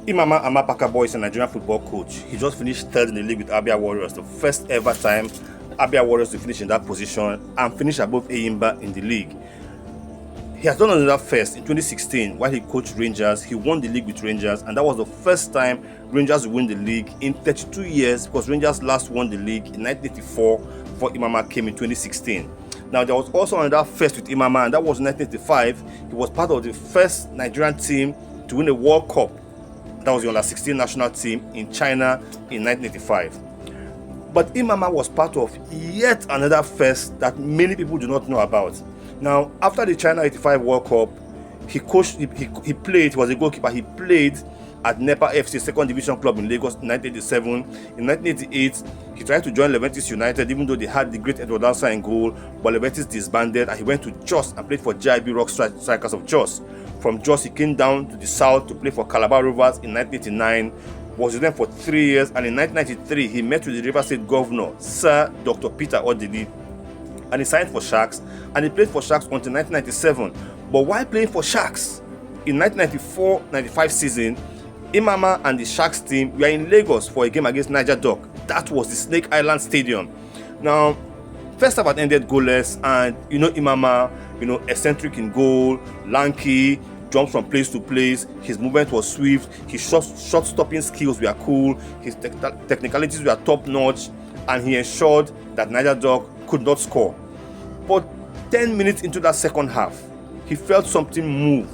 Imama Amapakabo is a Nigerian football coach. He just finished third in the league with Abia Warriors, the first ever time Abia Warriors to finish in that position and finish above Eyimba in the league. He has done another first in 2016 while he coached Rangers. He won the league with Rangers, and that was the first time Rangers win the league in 32 years, because Rangers last won the league in 1984 before Imama came in 2016. Now, there was also another first with Imama, and that was in 1985. He was part of the first Nigerian team to win a World Cup. That was the under-16 national team in China in 1985. But Imama was part of yet another first that many people do not know about. Now, after the China 85 World Cup, he coached, he played, he was a goalkeeper, he played at NEPA FC, second division club in Lagos in 1987. In 1988, he tried to join Leventis United, even though they had the great Edward Dancer in goal, but Leventis disbanded, and he went to Jos and played for JIB Rock Strikers of Jos. From Jos, he came down to the south to play for Calabar Rovers in 1989, was with them for 3 years, and in 1993, he met with the River State Governor, Sir Dr. Peter Odili, and he signed for Sharks, and he played for Sharks until 1997. But while playing for Sharks, in 1994-95 season, Imama and the Sharks team were in Lagos for a game against Niger Dock. That was the Snake Island Stadium. Now, first half had ended goalless, and Imama, eccentric in goal, lanky, jumps from place to place. His movement was swift. His shot stopping skills were cool. His technicalities were top notch, and he ensured that Niger Dock could not score. But 10 minutes into that second half, he felt something move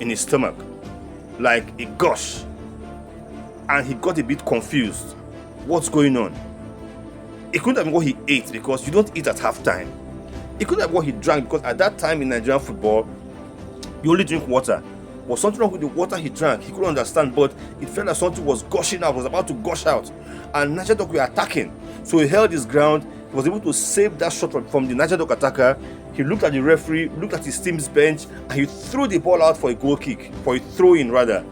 in his stomach, like a gush, and he got a bit confused. What's going on? It couldn't have been what he ate, because you don't eat at halftime. It couldn't have been what he drank, because at that time in Nigerian football, you only drink water. Was something wrong with the water he drank? He couldn't understand, but it felt like something was gushing out, was about to gush out, and Niger Dock were attacking. So he held his ground. He was able to save that shot from the Niger Dock attacker. He looked at the referee, looked at his team's bench, and he threw the ball out for a goal kick, for a throw-in rather.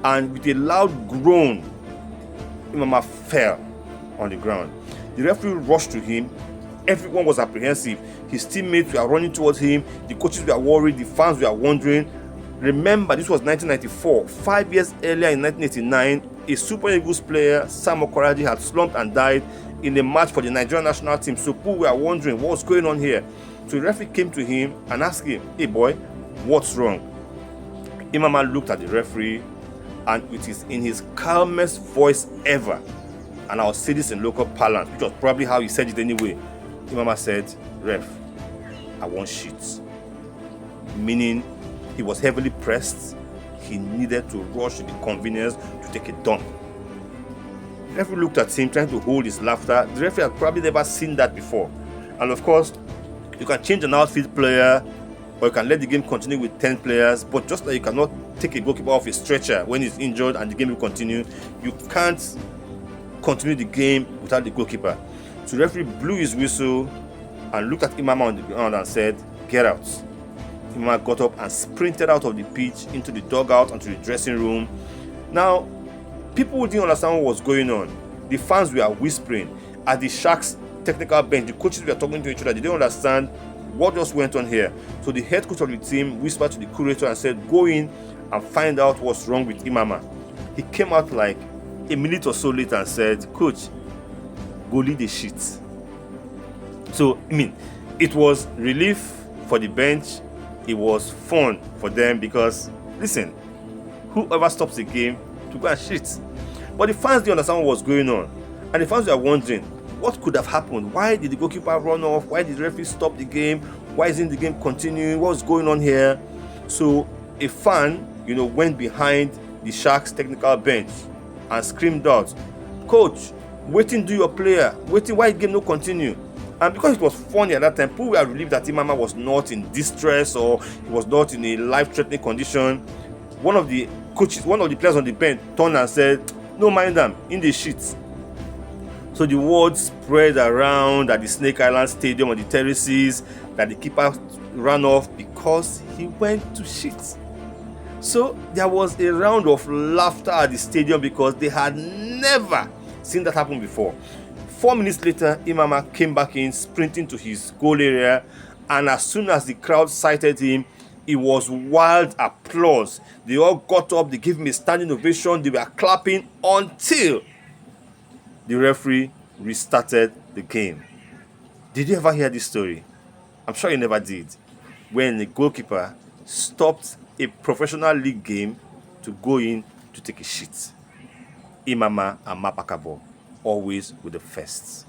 And with a loud groan, Imama fell on the ground. The referee rushed to him. Everyone was apprehensive. His teammates were running towards him. The coaches were worried. The fans were wondering. Remember, this was 1994. 5 years earlier, in 1989, a Super Eagles player, Sam Okoraji, had slumped and died in a match for the Nigerian national team. So people were wondering what's going on here. So the referee came to him and asked him, "Hey boy, what's wrong?" Imama looked at the referee, and in his calmest voice ever, and I'll say this in local parlance, which was probably how he said it anyway, Imama said, "Ref, I want shit." Meaning he was heavily pressed. He needed to rush to the convenience to take a dump. The referee looked at him, trying to hold his laughter. The referee had probably never seen that before. And of course, you can change an outfield player, or you can let the game continue with 10 players, but just like you cannot take a goalkeeper off a stretcher when he's injured and the game will continue, you can't continue the game without the goalkeeper. So the referee blew his whistle and looked at Imama on the ground and said, "Get out." Imama got up and sprinted out of the pitch into the dugout, onto the dressing room. Now, people didn't understand what was going on. The fans were whispering. At the Sharks technical bench, the coaches were talking to each other. They didn't understand what just went on here. So the head coach of the team whispered to the curator and said, "Go in and find out what's wrong with Imama." He came out like a minute or so later and said, "Coach, go lead the shit." So, it was relief for the bench. It was fun for them, because, listen, whoever stops the game to go and shit. But the fans didn't understand what was going on. And the fans were wondering, what could have happened? Why did the goalkeeper run off? Why did the referee stop the game? Why isn't the game continuing? What's going on here? So a fan, went behind the Sharks technical bench and screamed out, "Coach, waiting do your player. Waiting, why the game no continue?" And because it was funny at that time, people were relieved that Imama was not in distress or he was not in a life-threatening condition. One of the players on the bench turned and said, "No mind them, in the shit." So the word spread around at the Snake Island Stadium on the terraces that the keeper ran off because he went to shit. So there was a round of laughter at the stadium, because they had never seen that happen before. 4 minutes later, Imama came back in, sprinting to his goal area, and as soon as the crowd sighted him, It was wild applause. They all got up, they gave him a standing ovation, they were clapping until the referee restarted the game. Did you ever hear this story? I'm sure you never did. When a goalkeeper stopped a professional league game to go in to take a shit. Imama Amapakabo, always with the firsts.